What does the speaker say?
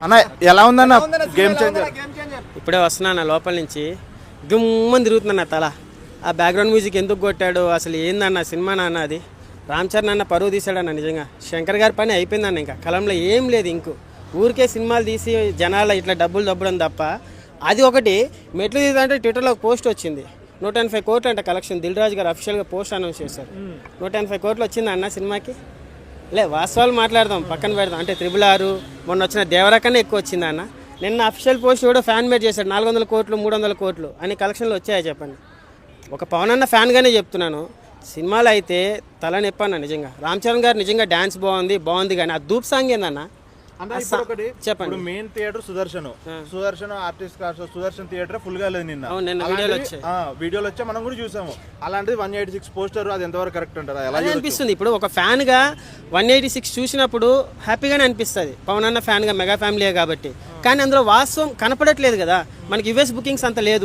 అన్న ఎలా ఉందన్న గేమ్ చేంజర్? ఇప్పుడే వస్తున్నా లోపల నుంచి గుమ్మని తిరుగుతున్నా తల. ఆ బ్యాక్గ్రౌండ్ మ్యూజిక్ ఎందుకు కొట్టాడు అసలు ఏందన్న సినిమా నాన్న అది. రామ్ చరణ్ అన్న పరువు తీసాడన్న నిజంగా. శంకర్ గారి పని అయిపోయిందన్న, ఇంకా కలంలో ఏం లేదు. ఊరికే సినిమాలు తీసి జనాల ఇట్లా డబ్బులు దబ్బడం తప్ప. అది ఒకటి మెట్లు తీద్దంటే ట్విట్టర్లో ఒక పోస్ట్ వచ్చింది, 185 కోట్లు అంట కలెక్షన్. దిల్ రాజు గారు అఫీషియల్గా పోస్ట్ అనౌన్స్ చేశారు. 185 కోట్లు వచ్చింది అన్న సినిమాకి. వాస్తవాలు మాట్లాడదాం, పక్కన పెడదాం. అంటే 666 మొన్న వచ్చిన దేవరా కన్నా ఎక్కువ వచ్చింది అన్న. నిన్న అఫీషియల్ పోస్ట్ కూడా ఫ్యాన్ మేడ్ చేశాడు, 400 కోట్లు 300 కోట్లు అని కలెక్షన్లు వచ్చాయా చెప్పండి. ఒక పవన్ అన్న ఫ్యాన్గానే చెప్తున్నాను. సినిమాలు అయితే తల నొప్పన్న నిజంగా. రామ్ చరణ్ గారు నిజంగా డ్యాన్స్ బాగుంది కానీ ఆ ధూప్ సాంగ్ ఏందన్న చెప్పండి. Main theatre Sudarshan artist Sudarshan theatre full గా లేదు నిన్న. వీడియోలు వచ్చా మనం కూడా చూసాము. అలాంటిది 186 పోస్టర్, అది ఎంతవరకు కరెక్ట్ అంటారా? ఎలా అనిపిస్తుంది? ఇప్పుడు ఒక ఫ్యాన్ గా 186 చూసినప్పుడు హ్యాపీగానే అనిపిస్తుంది, పవన్ అన్న ఫ్యాన్ గా, మెగా ఫ్యామిలీ కాబట్టి. కానీ అందులో వాస్తవం కనపడట్లేదు కదా మనకి. యూఎస్ బుకింగ్స్ అంత లేదు.